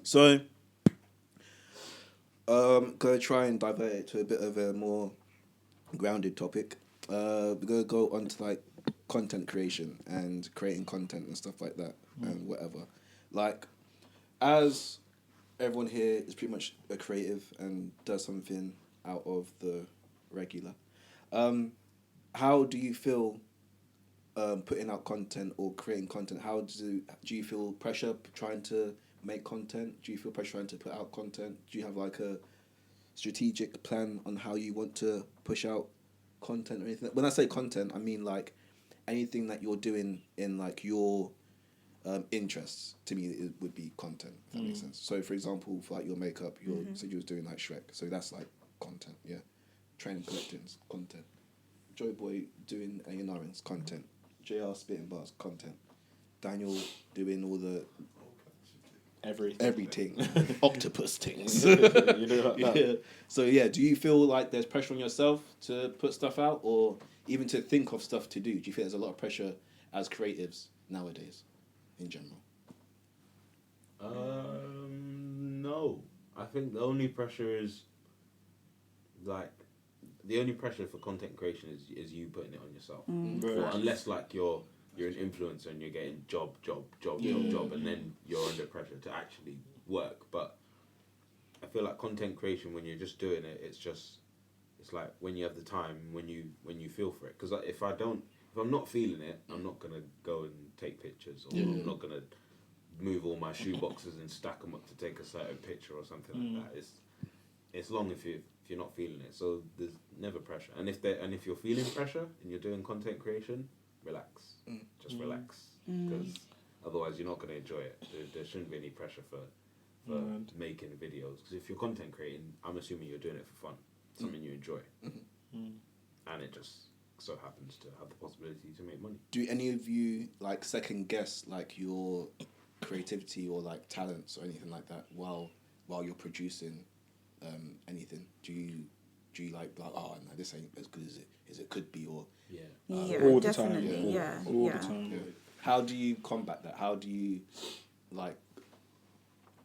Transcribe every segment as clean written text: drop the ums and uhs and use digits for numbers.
So, gonna try and divert it to a bit of a more grounded topic. We're gonna go on to like content creation and creating content and stuff like that and whatever. Like, as everyone here is pretty much a creative and does something out of the regular, how do you feel putting out content or creating content? How do you feel pressure trying to make content? Do you feel pressure trying to put out content? Do you have like a strategic plan on how you want to push out content or anything? When I say content, I mean like anything that you're doing in like your interests. To me, it would be content. If that makes sense. So, for example, for like your makeup, you said you was doing like Shrek, so that's like content. Yeah, training collecting's content. Joy Boy doing A&R's content. JR spitting bars content. Daniel doing all the everything. Octopus things. You do like that. Yeah. So yeah, do you feel like there's pressure on yourself to put stuff out, or even to think of stuff to do? Do you think there's a lot of pressure as creatives nowadays, in general? No. I think the only pressure is like the only pressure for content creation is you putting it on yourself. Or unless like you're an influencer and you're getting job, and then you're under pressure to actually work. But I feel like content creation, when you're just doing it, it's like when you have the time, when you feel for it. Because like, if I'm not feeling it, I'm not gonna go and take pictures, or I'm not gonna move all my shoe boxes and stack them up to take a certain picture or something like that. It's long if you're not feeling it. So there's never pressure. And if you're feeling pressure and you're doing content creation, relax. Just relax, because otherwise you're not going to enjoy it. There shouldn't be any pressure for making videos. Because if you're content creating, I'm assuming you're doing it for fun, something you enjoy, and it just so happens to have the possibility to make money. Do any of you like second guess like your creativity or like talents or anything like that while you're producing anything? Do you like oh no, this ain't as good as it could be, or all the definitely, time, all the time. Yeah. How do you combat that? How do you like?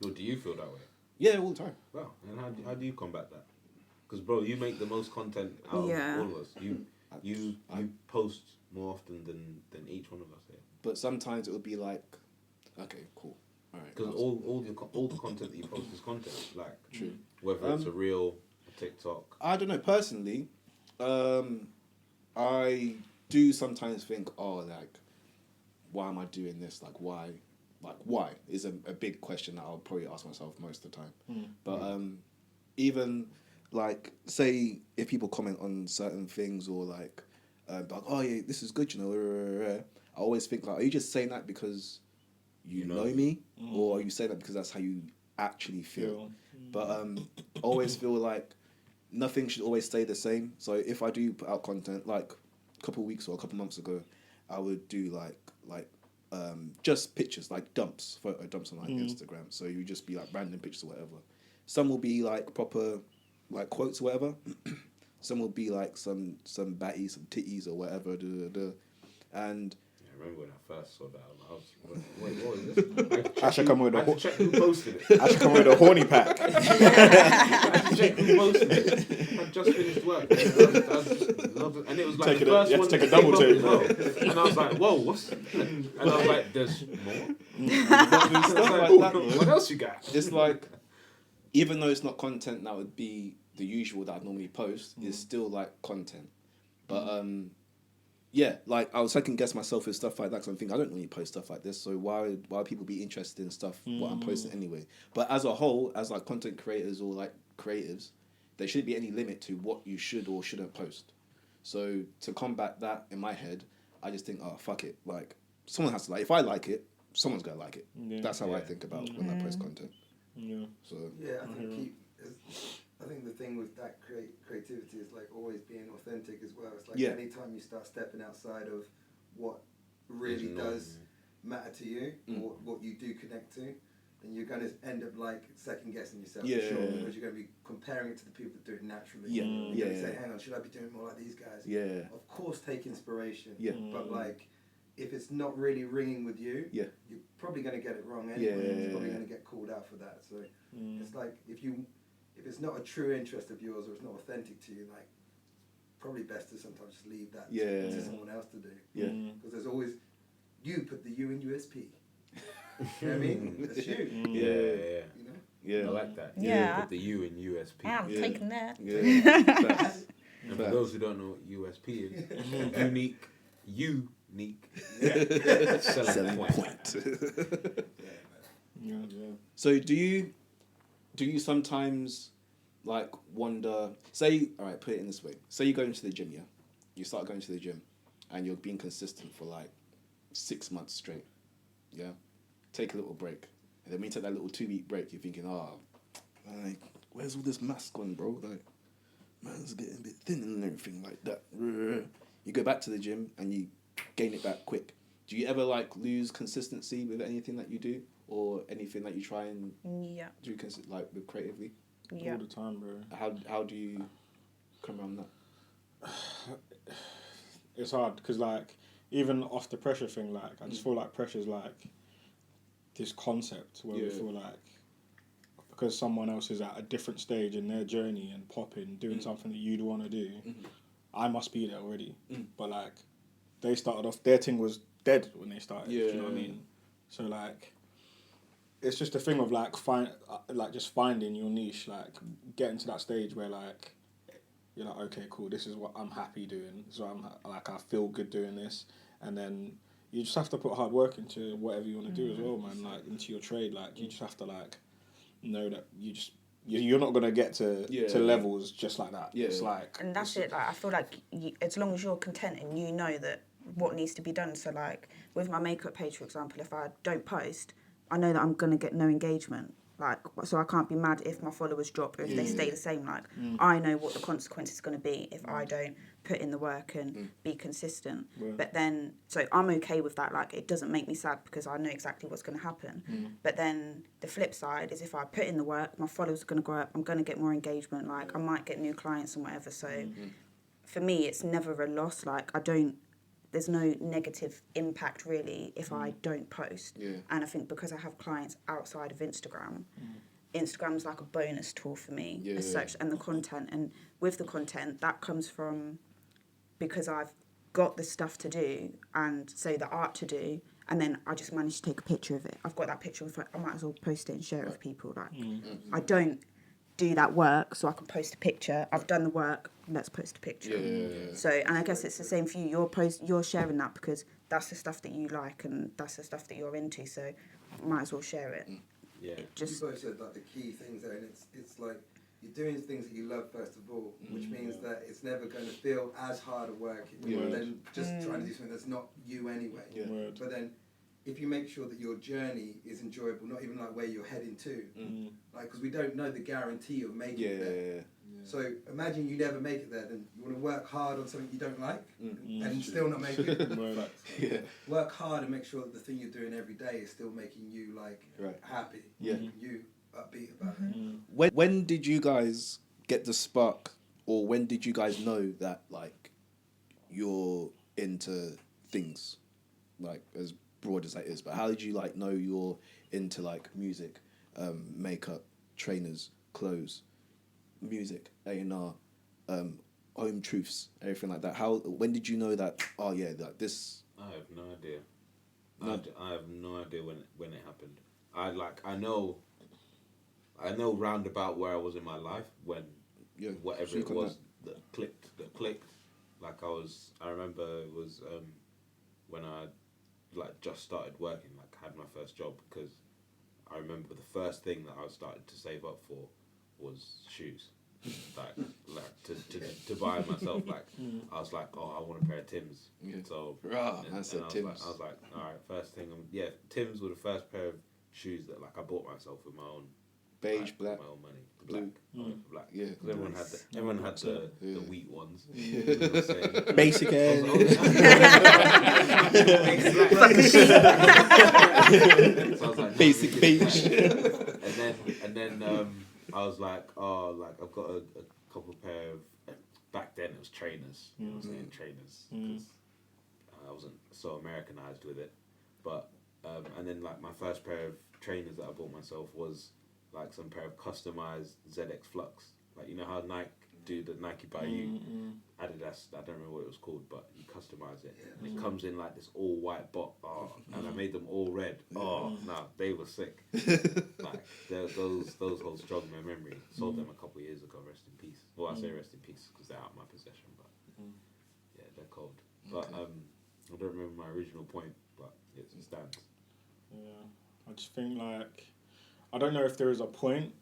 Or do you feel that way? Yeah, all the time. Well, and how do you combat that? Because bro, you make the most content out of all of us. You post more often than each one of us here. But sometimes it would be like, okay, cool, all right. Because all the content that you post is content, like true. Whether it's a reel, a TikTok. I don't know personally. I do sometimes think, oh, like, why am I doing this? Like, why? Like, why is a big question that I'll probably ask myself most of the time. But even like, say if people comment on certain things or like, oh yeah, this is good, you know. I always think like, are you just saying that because you know me, or are you saying that because that's how you actually feel? But always feel like nothing should always stay the same. So if I do put out content, like a couple of weeks or a couple of months ago, I would do like just pictures, like photo dumps on like Instagram. So you just be like random pictures or whatever. Some will be like proper like quotes or whatever. Some will be like some batties, some titties or whatever. And I remember when I first saw that, I was wait, what is this? I should come with I had to check who posted it. I should come with a horny pack. I had to check who posted it. I just finished work. And it was like the first one. Take a double take. Well. And I was like, whoa, what's... And I was like, there's more? What else you got? it's like, even though it's not content that would be the usual that I'd normally post, it's still like content. But yeah, like I would second guess myself with stuff like that, because I'm thinking I don't normally post stuff like this, so why would people be interested in stuff what I'm posting anyway? But as a whole, as like content creators or like creatives, there shouldn't be any limit to what you should or shouldn't post. So to combat that in my head, I just think, oh fuck it, like someone has to like. If I like it, someone's gonna like it. Yeah. That's how I think about when I post content. Yeah. So I think the thing with that creativity is like always being authentic as well. It's like anytime you start stepping outside of what really does matter to you or what you do connect to, then you're going to end up like second guessing yourself for sure, because you're going to be comparing it to the people that do it naturally. You're going to say, hang on, should I be doing more like these guys? Yeah. Of course, take inspiration. Yeah. But like, if it's not really ringing with you, Yeah. you're probably going to get it wrong anyway. Yeah. You're probably going to get called out for that. So it's like if it's not a true interest of yours or it's not authentic to you, like probably best to sometimes just leave that to someone else to do. Yeah. Because there's always you put the U in USP. You know what I mean? That's you. Yeah. You know? Yeah. I like that. Yeah. You put the U in USP. I'm taking that. Yeah. Facts. And for those who don't know what USP is, unique selling point. Yeah. So do you sometimes like wonder, say, all right, put it in this way. Say you go into the gym, yeah? You start going to the gym and you're being consistent for like 6 months straight, yeah? Take a little break. And then when you take that little 2-week break, you're thinking, like, where's all this mass gone, bro? Like, man's getting a bit thin and everything like that. You go back to the gym and you gain it back quick. Do you ever like lose consistency with anything that you do or anything that you try and do like with creatively? Yeah. All the time, bro. How do you come around that? It's hard because like even off the pressure thing, like I just feel like pressure's like this concept where we feel like because someone else is at a different stage in their journey and popping, doing something that you'd want to do, I must be there already. But like they started off, their thing was dead when they started. Yeah. Do you know what I mean? So like it's just a thing of like just finding your niche, like getting to that stage where like you're like, okay, cool, this is what I'm happy doing. So I feel good doing this, and then you just have to put hard work into whatever you want to do as well, man. Like into your trade, like you just have to like know that you're not gonna get to levels just like that. Yeah. It's like, And that's it. Like I feel like as long as you're content and you know that what needs to be done. So like with my makeup page, for example, if I don't post, I know that I'm gonna get no engagement. Like, so I can't be mad if my followers drop or if they stay the same. Like, I know what the consequence is going to be if I don't put in the work and be consistent. Yeah. But then, so I'm okay with that. Like, it doesn't make me sad because I know exactly what's going to happen. But then the flip side is if I put in the work, my followers are going to grow up. I'm going to get more engagement. Like, I might get new clients and whatever. So for me, it's never a loss. Like, there's no negative impact really if I don't post. Yeah. And I think because I have clients outside of Instagram, Instagram's like a bonus tool for me as such, and the content. And with the content, that comes from because I've got the stuff to do and so the art to do, and then I just managed to take a picture of it. I've got that picture, I might as well post it and share it with people. Like, I don't do that work so I can post a picture. I've done the work, let's post a picture. Yeah. So, and I guess it's the same for you. You're sharing that because that's the stuff that you like and that's the stuff that you're into. So, might as well share it. Yeah. Just You both said like the key things there, and it's like you're doing things that you love first of all, which means that it's never going to feel as hard a work than just trying to do something that's not you anyway. Yeah. But then, if you make sure that your journey is enjoyable, not even like where you're heading to, like because we don't know the guarantee of making it there. So imagine you never make it there, then you want to work hard on something you don't like and still not make it. Work hard and make sure that the thing you're doing every day is still making you like happy, making you upbeat about it. When did you guys get the spark, or when did you guys know that like you're into things, like as broad as that is? But how did you like know you're into like music, makeup, trainers, clothes, music, A&R, home truths, everything like that? When did you know that? Oh yeah, like this. I have no idea. No. I have no idea when it happened. I know roundabout where I was in my life when whatever it was that clicked. Like I remember it was when I like just started working, like had my first job, because I remember the first thing that I started to save up for was shoes. like to buy myself, like I was like, oh, I want a pair of Tims. So I said Tims. I was like, all right, first thing, Tims were the first pair of shoes that like I bought myself with my own beige, black, my own money, black. Yeah, because everyone had the wheat ones. Yeah. You know what I'm saying? basic air. So I was like, Basic beige. and then I was like, oh, like I've got a couple pair of, back then it was trainers. You know what I'm saying? Trainers. 'Cause, I wasn't so Americanized with it. But and then like my first pair of trainers that I bought myself was like some pair of customized ZX Flux. Like, you know how Nike do the Nike by you, Adidas, I don't remember what it was called, but you customize it. It comes in like this all white bot, and I made them all red. They were sick. Like those hold strong in my memory. Sold them a couple of years ago. Rest in peace. Well, I say rest in peace because they're out of my possession, but yeah, they're cold. But I don't remember my original point, but it stands. Yeah, I just think like, I don't know if there is a point,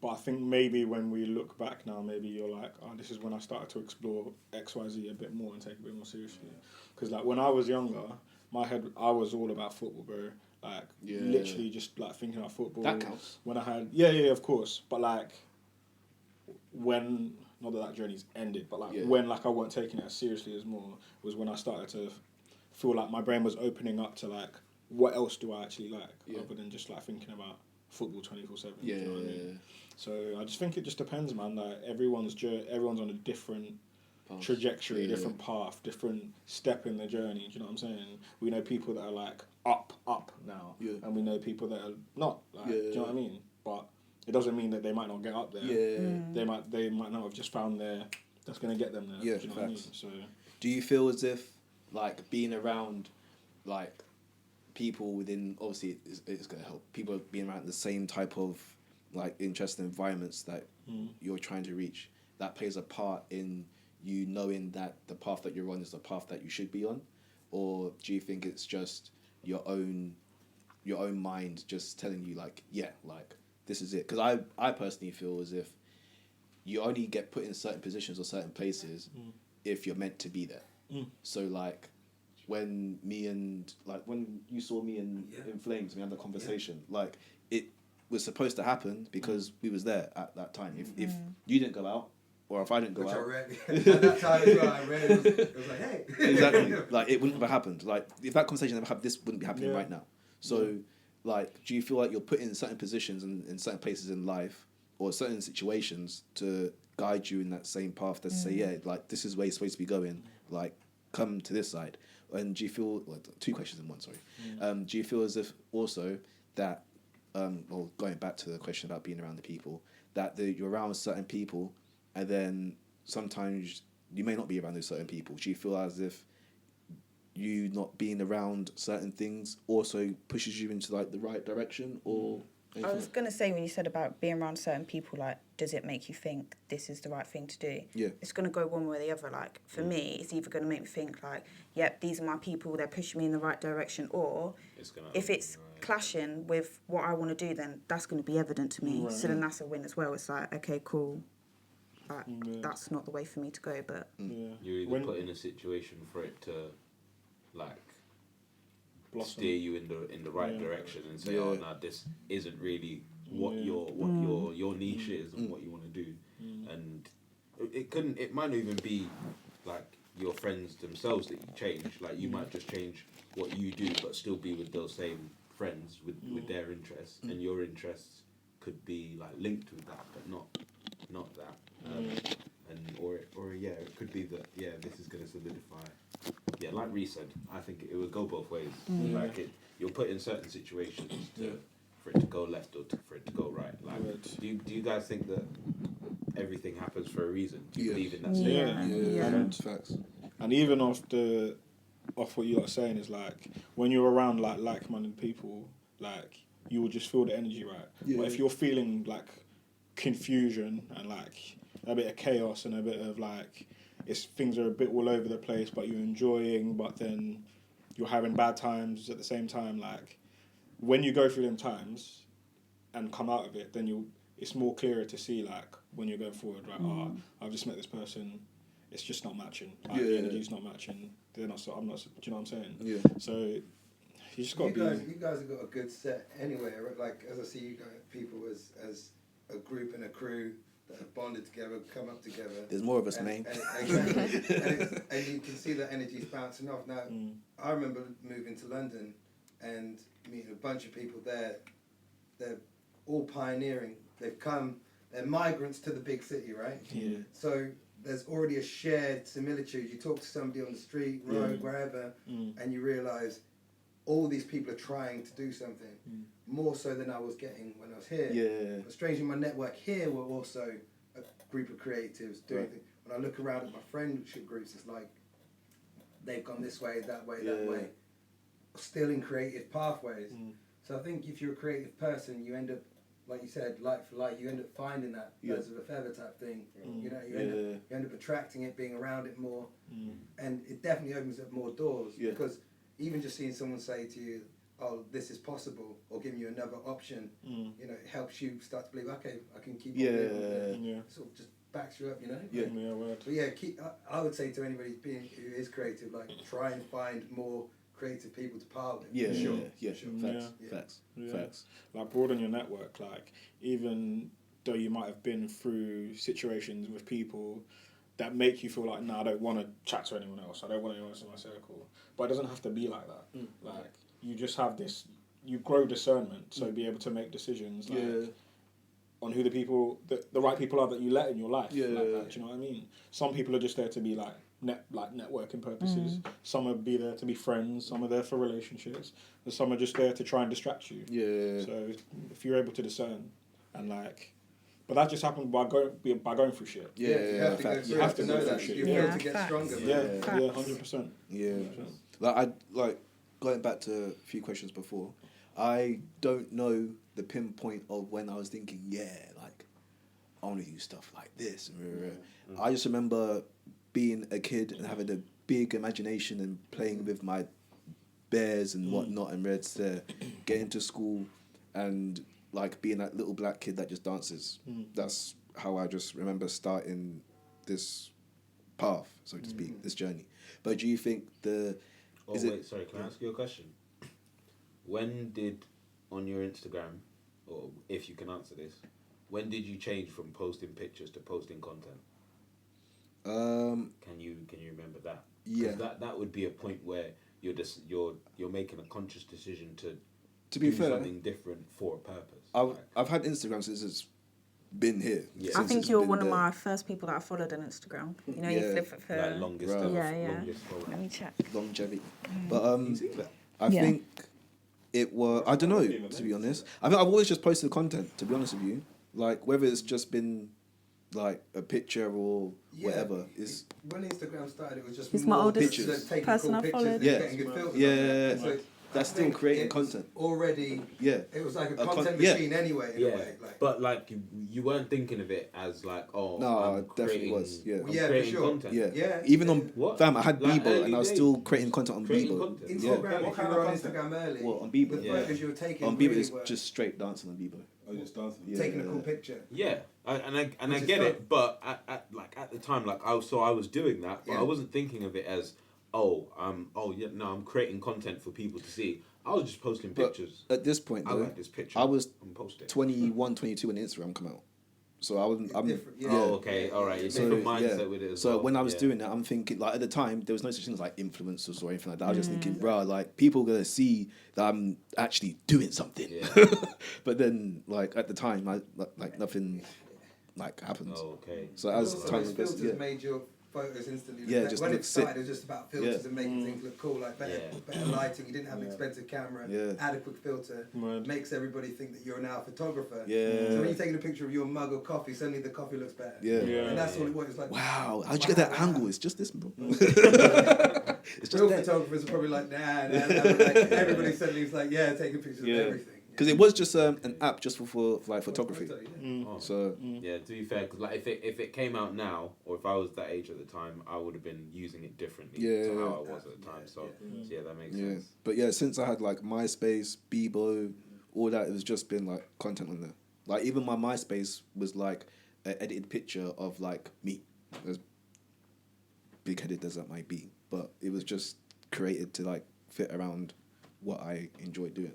but I think maybe when we look back now, maybe you're like, oh, this is when I started to explore XYZ a bit more and take it a bit more seriously. Because like when I was younger, my head, I was all about football, bro. Like literally just like thinking about football. That counts. When I had, of course. But like when, not that journey's ended, but like when like I weren't taking it as seriously as more, was when I started to feel like my brain was opening up to like, what else do I actually like, other than just like thinking about football 24/7. Yeah, you know what I mean? So I just think it just depends, man. Like everyone's on a different trajectory, different path, different step in the journey. Do you know what I'm saying? We know people that are like up now, and we know people that are not. Like, do you know what I mean? But it doesn't mean that they might not get up there. They might not have just found that's going to get them there. Yeah, do you know what I mean? So do you feel as if like being around like people within, obviously it's going to help, people being around the same type of like interesting environments that you're trying to reach, that plays a part in you knowing that the path that you're on is the path that you should be on? Or do you think it's just your own mind just telling you like, like this is it? Because I personally feel as if you only get put in certain positions or certain places if you're meant to be there. So like when you saw me in Flames, we had the conversation, like it was supposed to happen because we was there at that time. If you didn't go out, or if I didn't go out, at that time as well, I read it was like, hey. Exactly. Like it wouldn't have happened. Like if that conversation never happened, this wouldn't be happening right now. So like, do you feel like you're put in certain positions and in certain places in life or certain situations to guide you in that same path to say, like this is where you're supposed to be going, like come to this side? And do you feel, two questions in one, sorry. Do you feel as if also that, going back to the question about being around the people, that you're around certain people and then sometimes you may not be around those certain people? Do you feel as if you not being around certain things also pushes you into like the right direction, or anything? I was going to say, when you said about being around certain people, like, does it make you think this is the right thing to do? Yeah. It's going to go one way or the other. Like, for me, it's either going to make me think, like, yep, these are my people, they're pushing me in the right direction, or if it's clashing with what I want to do, then that's going to be evident to me. Right. So then that's a win as well. It's like, okay, cool. Like, that's not the way for me to go, but... You're either put in a situation for it to, like... blossom. Steer you in the right direction and say, oh no, this isn't really what your niche is and what you want to do. And it might not even be like your friends themselves that you change. Like you might just change what you do but still be with those same friends with their interests, and your interests could be like linked with that but not that. And or it could be that this is going to solidify. Yeah, like Reece said, I think it would go both ways. Like you're put in certain situations for it to go left or for it to go right. Like, do you guys think that everything happens for a reason? Do you believe in that statement? Facts. And even off what you are saying is like when you're around like-minded people, like you will just feel the energy, right? But if you're feeling like confusion and like a bit of chaos and a bit of like things are a bit all over the place, but you're enjoying, but then you're having bad times at the same time. Like when you go through them times and come out of it, then it's more clearer to see like when you're going forward. Like, I've just met this person, it's just not matching. Like, the energy's not matching. They're not. So I'm not. Do you know what I'm saying? Yeah. So you just got to be. You guys have got a good set anyway. Like as I see you guys, people as a group and a crew that have bonded together, come up together. There's more of us, man. And you can see that energy's bouncing off. Now, I remember moving to London and meeting a bunch of people there. They're all pioneering. They're migrants to the big city, right? Yeah. So there's already a shared similitude. You talk to somebody on the street, road, wherever, and you realise all these people are trying to do something, more so than I was getting when I was here. Yeah. But strangely, my network here were also a group of creatives doing things. When I look around at my friendship groups, it's like they've gone this way, that way, still in creative pathways. So I think if you're a creative person, you end up, like you said, like for like, you end up finding that birds of a feather type thing. You know, you end up attracting it, being around it more, and it definitely opens up more doors because even just seeing someone say to you, "Oh, this is possible," or giving you another option, you know, it helps you start to believe, okay, I can keep on living. It sort of just backs you up, you know. But yeah, I would say to anybody who is creative, like try and find more creative people to partner with. Facts. Like broaden your network. Like even though you might have been through situations with people that make you feel like, I don't want to chat to anyone else. I don't want anyone else in my circle. But it doesn't have to be like that. Like you just have this. You grow discernment, so be able to make decisions on who the people, the right people are that you let in your life. Like that, do you know what I mean? Some people are just there to be like networking purposes. Some are be there to be friends. Some are there for relationships. And some are just there to try and distract you. So if you're able to discern and like, but that just happened by going through shit. You have to know that shit. You're able to get stronger. 100%. Like going back to a few questions before, I don't know the pinpoint of when I was thinking, like I want to do stuff like this. I just remember being a kid and having a big imagination and playing with my bears and whatnot and reds there, getting to school and like being that little black kid that just dances. That's how I just remember starting this path, so to speak, this journey. But do you think sorry, can I ask you a question? When did, on your Instagram, or if you can answer this, when did you change from posting pictures to posting content? Can you remember that? Yeah. That would be a point where you're making a conscious decision to be do fair, something different for a purpose. I've had Instagram since it's been here. I think you're one of my first people that I followed on Instagram. You know, you flip it for like longest Let me check. Longevity. But I think it was, I don't know, to be honest. I think I've always just posted content, to be honest with you. Like, whether it's just been like a picture or whatever. Is when Instagram started, it was just it's more my oldest pictures, taking person cool I pictures followed. and getting good filters. So that's still creating content. Already, it was like a content machine anyway. In a way, like. But like you weren't thinking of it as like, no, I'm definitely was. I'm creating for sure. content. Even on what? fam, I had Like Bebo and I was still days. creating content on Bebo. Instagram, if you were on Instagram early, on Bebo? the photos you were taking On Bebo, really it's were just straight dancing on Bebo. Oh, just dancing. taking a cool picture. Yeah, I get it, but at the time, like I was doing that, but I wasn't thinking of it as I'm creating content for people to see. I was just posting pictures. At this point, though, I like this picture. I was I'm posting. 21, 22 when Instagram come out. So I'm Oh, okay, all right. It's different mindset with it as well. So when I was doing that, I'm thinking, like, at the time, there was no such thing as like influencers or anything like that. I was just thinking, bruh, like, people are gonna see that I'm actually doing something. Yeah. But then, like, at the time, nothing like happened. Oh, okay. So as time those goes, filters made your photos instantly. Yeah, just when look it started, sick. it was just about filters and making things look cool, like better lighting. You didn't have an expensive camera. Adequate filter makes everybody think that you're now a photographer. So when you're taking a picture of your mug of coffee, suddenly the coffee looks better. And that's all it was. It's like, wow, how'd you get that angle? It's just this. It's just real photographers are probably like, nah. Like, everybody suddenly is like, taking pictures of everything. Because it was just an app just for like photography. So yeah, to be fair, because like if it came out now, or if I was that age at the time, I would have been using it differently to how I was at the time. So that makes sense. But since I had like MySpace, Bebo, all that, it was just been like content on there. Like even my MySpace was like an edited picture of like me, as big headed as that might be, but it was just created to like fit around what I enjoyed doing.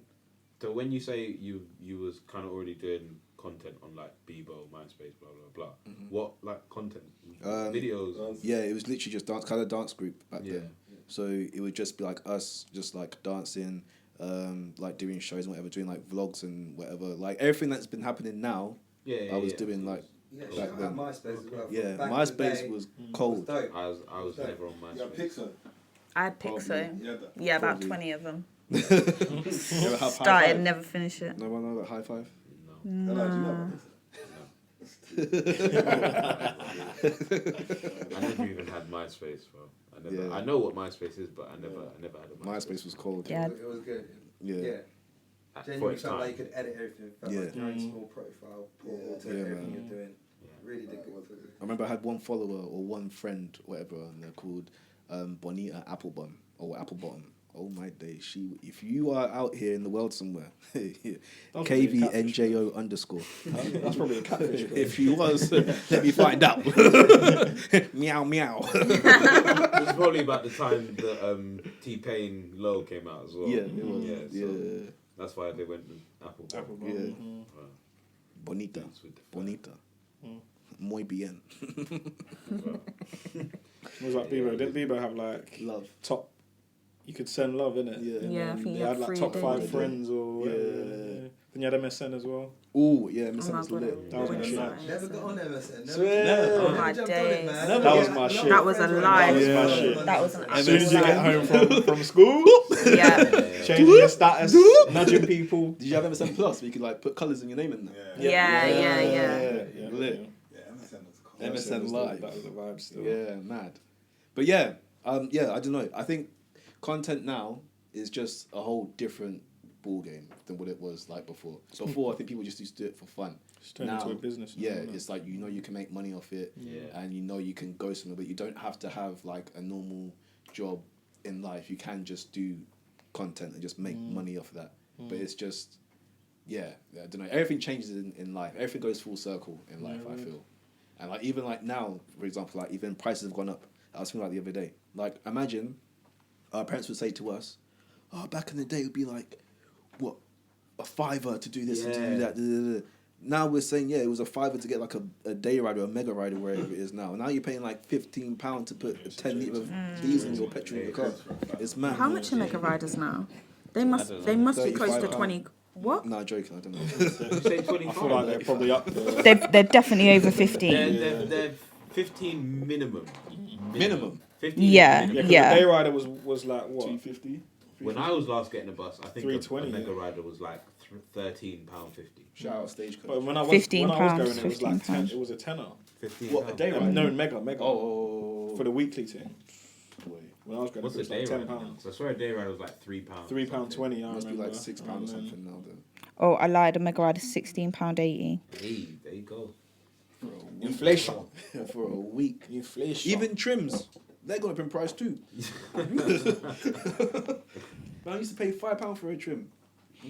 So when you say you was kind of already doing content on like Bebo, MySpace, blah blah blah, what like content, videos? Yeah, it was literally just dance group back then. So it would just be like us, just like dancing, like doing shows and whatever, doing like vlogs and whatever, like everything that's been happening now. I was doing like Yeah, Back shout out then. MySpace as well. Yeah, Back in the MySpace day, was was cold. dope. I was never on You got MySpace. Pixar. I had Pixo. You had that. Yeah, about Probably. 20 of them. You ever have high Started, five? never finish it. No one know about high five? No. Hello, do you know about Pixar? I never even had MySpace, bro. Yeah. I know what MySpace is, but I never had a MySpace. MySpace was cold. Yeah. It was good. Yeah. Yeah. For Genuinely its felt time. like you could edit everything. Felt Yeah. like your own small profile portal to Yeah, everything man. you're doing. Yeah. Really did good. I remember I had one follower or one friend, whatever, and they're called Bonita Applebum or Applebottom. Oh my day! If you are out here in the world somewhere, KVNJO underscore. That's probably a catfish. bro. If you was, let me find out. Meow meow. It was probably about the time the T-Pain Low came out as well. Yeah, it was. Yeah, so Yeah. that's why they went with Apple. Apple Yeah. Bottom. Bonita. Boots with the fur. Bonita. Mm. Muy bien. It was like Bieber. Didn't Bieber have like Love. top? You could send love, innit? Yeah. Yeah, I think They you had had like 3 top 5 days. friends or Yeah. Then you had MSN as well. Oh yeah, Oh Miss my was God. lit. That was When my you shit. started. Never got on MSN. Never, Swear. never Oh my jumped on it, days. man. That was my shit. That was a lie. That was my shit. That was an As soon as you absolute get lie. home from school, Yeah. changing your status, nudging people. Did you have MSN Plus where you could like put colours in your name in there? Yeah, Lit. Yeah, MSN was cool. MSN was Live. That was the vibe still. Yeah, mad. But yeah, I don't know. I think content now is just a whole different ball game than what it was like before. Before, I think people just used to do it for fun. Just turned into a business. now, Yeah, isn't it? it's like you can make money off it, Yeah. and you can go somewhere, but you don't have to have like a normal job in life. You can just do content and just make money off of that. But it's just, I don't know. Everything changes in life. Everything goes full circle in life. I feel, and like even like now, for example, like even prices have gone up. I was thinking about the other day. Like imagine, our parents would say to us, "Oh, back in the day, it would be like, what, a £5 to do this and to do that." Da, da, da. Now we're saying, it was a £5 to get like a day rider, a mega rider, wherever it is now. Now you're paying like £15 to put a 10 litre of diesel in your petrol in your car. It's mad. How much are mega riders now? They must be close to 35. 20. What? No, joking, I don't know. You say 25? I feel like they're probably up there. They're definitely over 15. They're 15 minimum. Minimum. 15 Yeah. minimum. Yeah, 'cause Yeah. the day rider was like what? 250. When I was last getting a bus, I think a $3.20, mega yeah. rider was like £13.50. Shout out Stagecoach. But when I was £15, going, it was like £15. it was a tenner. 15 What, a day rider? No, mega. Oh. For the weekly thing. Wait. When I was going, What's it a was day like rider £10. now? So I swear a day rider was like £3. £3.20. I Must be remember. like £6 or And then- something now then. Oh, I lied. A mega rider is £16.80. Hey, there you go. Inflation. For a week. Inflation. Even trims, they're going up in price too. But I used to pay £5 for a trim.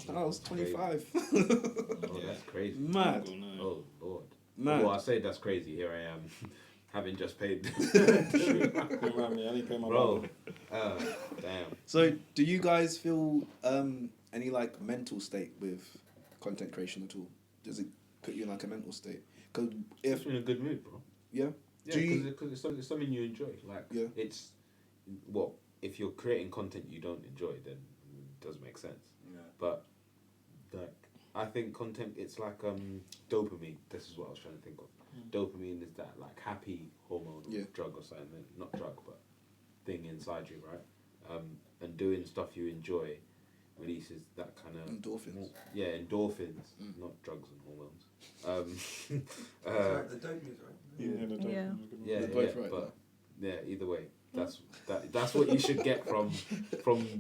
I was 25. Oh, that's crazy. Mad. Oh, Lord. Mad. Well, I say that's crazy. Here I am, having just paid. Remind me, I need to pay my Bro, bill. damn. So, do you guys feel any like mental state with content creation at all? Does it put you in like a mental state? Because It's in a good mood, bro. yeah, Yeah, Do you- because it's something you enjoy. Like, Yeah. it's, well, if you're creating content you don't enjoy, then it doesn't make sense. Yeah. But, like, I think content, it's like dopamine. This is what I was trying to think of. Dopamine is that, like, happy hormone or Yeah. drug or something. Not drug, but thing inside you, right? And doing stuff you enjoy releases that kind of... endorphins. Yeah, endorphins, not drugs and hormones. Sorry, the dopamine, right? Yeah, the dope. Yeah. Yeah, They're both yeah, right, but either way, that's what you should get from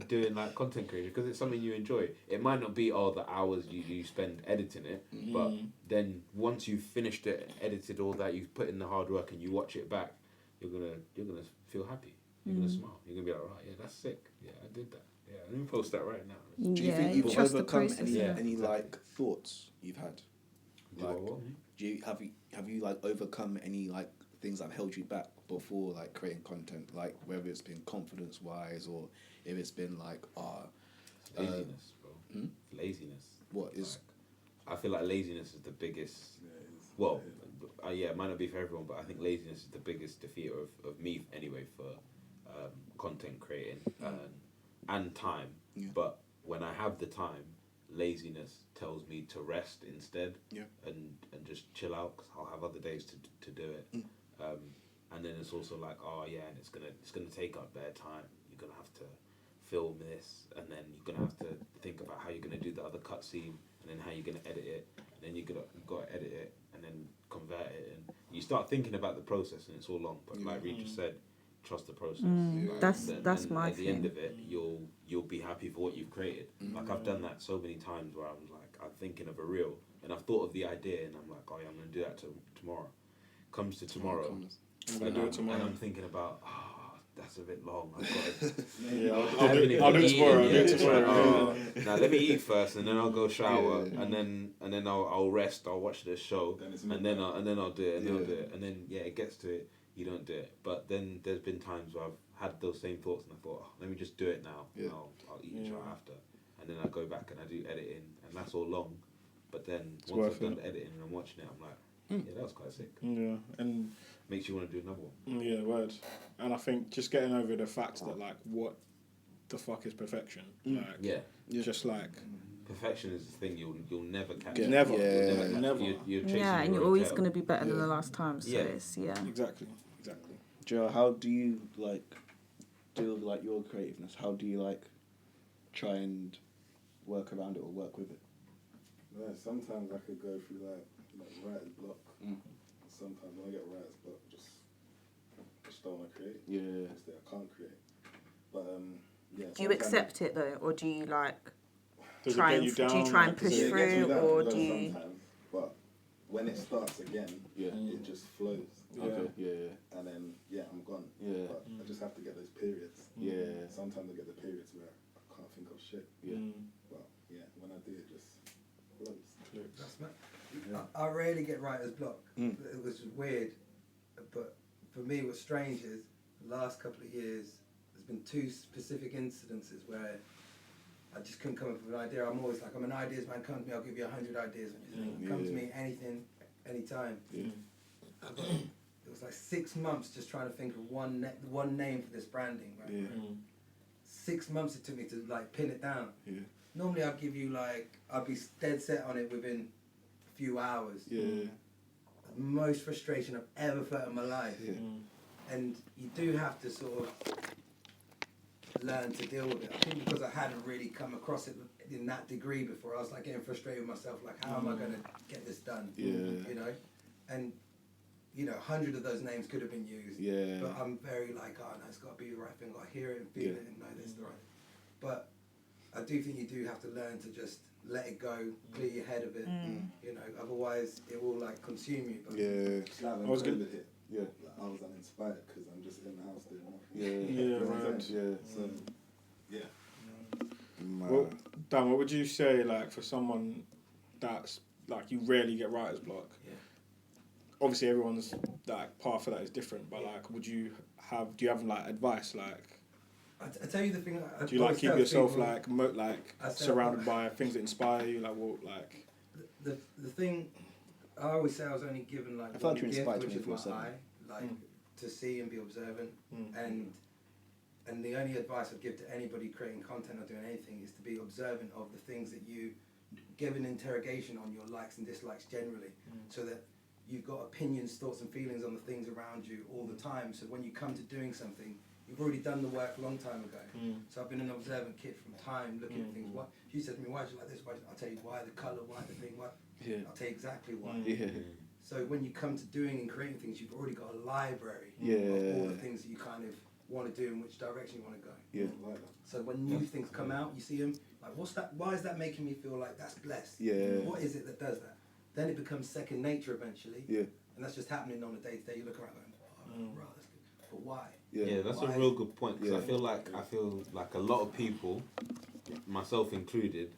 doing like content creation, because it's something you enjoy. It might not be all the hours you spend editing it, but then once you've finished it, edited all that, you've put in the hard work, and you watch it back, you're gonna feel happy. You're gonna smile. You're gonna be like, right, yeah, that's sick. Yeah, I did that. Yeah, let me post that right now. Do you Yeah, think you've trust the overcome process, any yeah. any like thoughts you've had? Like, What? have you like overcome any like things that have held you back before like creating content? Like whether it's been confidence wise or if it's been like Laziness, bro. Laziness. what is I feel like laziness is the biggest. Yeah, it is. Well, yeah, it might not be for everyone, but I think laziness is the biggest defeater of me anyway for content creating and time. Yeah. But when I have the time, laziness tells me to rest instead. Yeah. And just chill out because I'll have other days to do it. And then it's also like, oh yeah, and it's gonna take up their time. You're gonna have to film this, and then you're gonna have to think about how you're gonna do the other cutscene, and then how you're gonna edit it, and then you've got to edit it, and then convert it, and you start thinking about the process, and it's all long. But like Reed just said, trust the process. Like, That's my at the end thing. of it, you'll be happy for what you've created. Like I've done that so many times where I'm like, I'm thinking of a reel, and I've thought of the idea, and I'm like, oh yeah, I'm gonna do that tomorrow. Comes to tomorrow. I'm gonna do it tomorrow. And I'm thinking about, that's a bit long. I've got Yeah, I'll do it tomorrow. now let me eat first, and then I'll go shower, and then I'll rest. I'll watch this show, and then I'll do it, and I'll do it, and then it gets to it. You don't do it, but then there's been times where I've had those same thoughts, and I thought, let me just do it now. And I'll eat the show after, and then I go back and I do editing, and that's all long. But then once I've done the editing and I'm watching it, I'm like, yeah, that was quite sick. Yeah, and makes you want to do another one. Yeah, word. And I think just getting over the fact that like, what the fuck is perfection? Like, just like perfection is the thing you'll never catch. Never. You're chasing and you're your always tail. going to be better than the last time. So it's Exactly. Joe, how do you like deal with like your creativeness? How do you like try and work around it or work with it? Yeah, sometimes I could go through like writer's block. Sometimes when I get writer's block, just don't want to create. Yeah. Just that I can't create. But do you accept it though, or do you like Does try it and get you do you down? try and Like, push it gets me through, down, or it does do you? sometimes, but when it starts again, it just flows. Okay. And then I'm gone. Yeah. But I just have to get those periods. Yeah. Sometimes I get the periods where I can't think of shit. Yeah. But when I do it just flows. That's I rarely get writer's block. It was weird, but for me, what's strange is the last couple of years, there's been two specific incidences where I just couldn't come up with an idea. I'm always like, I'm an ideas man. Come to me, I'll give you 100 ideas. Come to me, anything, anytime. It was like 6 months just trying to think of one name for this branding. Right? 6 months it took me to like pin it down. Normally I'd give you I'd be dead set on it within a few hours. The most frustration I've ever felt in my life. And you do have to sort of learn to deal with it. I think because I hadn't really come across it in that degree before, I was like getting frustrated with myself, like how am I going to get this done? You know? And 100 of those names could have been used. But I'm very like, oh no, it's got to be the right thing. I hear it and feel it and know this is the right thing. But I do think you do have to learn to just let it go, clear your head of it. Otherwise it will like consume you. But It's like when I was COVID gonna- hit. I was uninspired because I'm just in the house doing nothing. So Well, Dan, what would you say like for someone that's like you rarely get writer's block? Obviously everyone's like path for that is different, but like do you have like advice like? I tell you the thing. Do you like keep yourself people, like surrounded by things that inspire you? Like what like? The thing I always say, I was only given like I felt one you gift, inspired which is my 24/7. eye, like to see and be observant. And the only advice I'd give to anybody creating content or doing anything is to be observant of the things that you give an interrogation on your likes and dislikes generally, so that you've got opinions, thoughts and feelings on the things around you all the time. So when you come to doing something, you've already done the work a long time ago. So I've been an observant kid from time, looking at things. What she said to me, why do you like this? I'll tell you why, the colour, why the thing, why. I'll tell you exactly why. So when you come to doing and creating things, you've already got a library of all the things that you kind of want to do and which direction you want to go. So when new things come out, you see them, like, what's that? Why is that making me feel like that's blessed? What is it that does that? Then it becomes second nature eventually. And that's just happening on a day-to-day. You look around going, oh, right, that's good. But why? That's a real good point, because I feel like a lot of people, myself included,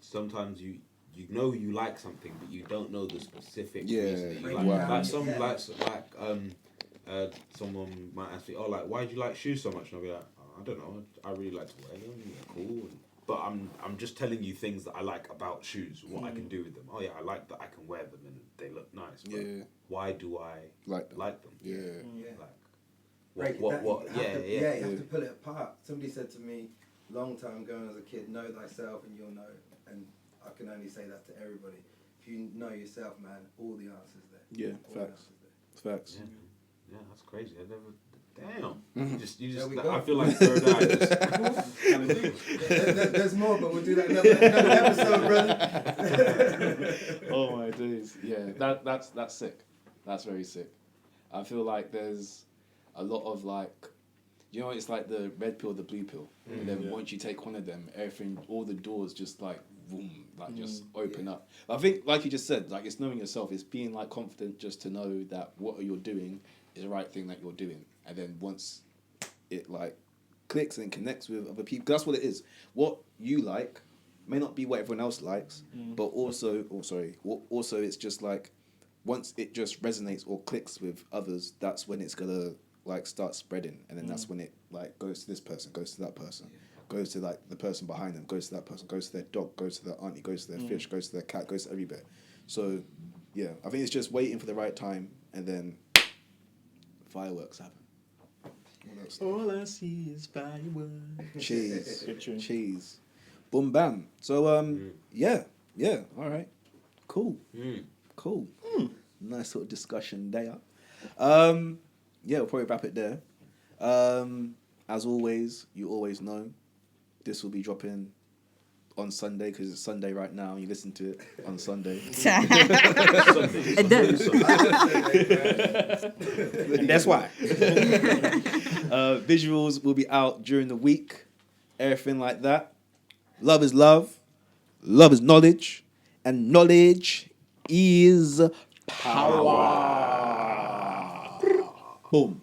sometimes you you like something, but you don't know the specific reason that you like. Someone might ask me, oh, like, why do you like shoes so much? And I'll be like, oh, I don't know, I really like to wear them, they're cool. But I'm just telling you things that I like about shoes, what I can do with them. Oh yeah, I like that I can wear them and they look nice. But why do I like them? Like, You have to pull it apart. Somebody said to me a long time ago as a kid, know thyself and you'll know and I can only say that to everybody. If you know yourself, man, all the answers there. Yeah, all the facts. answers there. Facts. Yeah, that's crazy. I never. Damn. Mm-hmm. You just. There we go. I feel like third eye. Just kind of deep. There's more, but we'll do that another episode, brother. Oh my days. Yeah, that's sick. That's very sick. I feel like there's a lot of like, you know, it's like the red pill, the blue pill. And then once you take one of them, everything, all the doors just like, boom, like just open up. I think, like you just said, like it's knowing yourself. It's being like confident just to know that what you're doing is the right thing that you're doing. And then once it like clicks and connects with other people, that's what it is. What you like may not be what everyone else likes, but also, also it's just like once it just resonates or clicks with others, that's when it's gonna like start spreading, and then that's when it like goes to this person, goes to that person, goes to like the person behind them, goes to that person, goes to their dog, goes to their auntie, goes to their fish, goes to their cat, goes to everywhere. So yeah, I think it's just waiting for the right time, and then fireworks happen. All I see is fireworks. Cheese. Good tune. Cheese. Boom bam. So yeah. All right. Cool. Cool. Nice sort of discussion there. Yeah, we'll probably wrap it there. As always, you always know this will be dropping on Sunday because it's Sunday right now. You listen to it on Sunday. And that's why. Visuals will be out during the week. Everything like that. Love is love. Love is knowledge. And knowledge is power. Boom.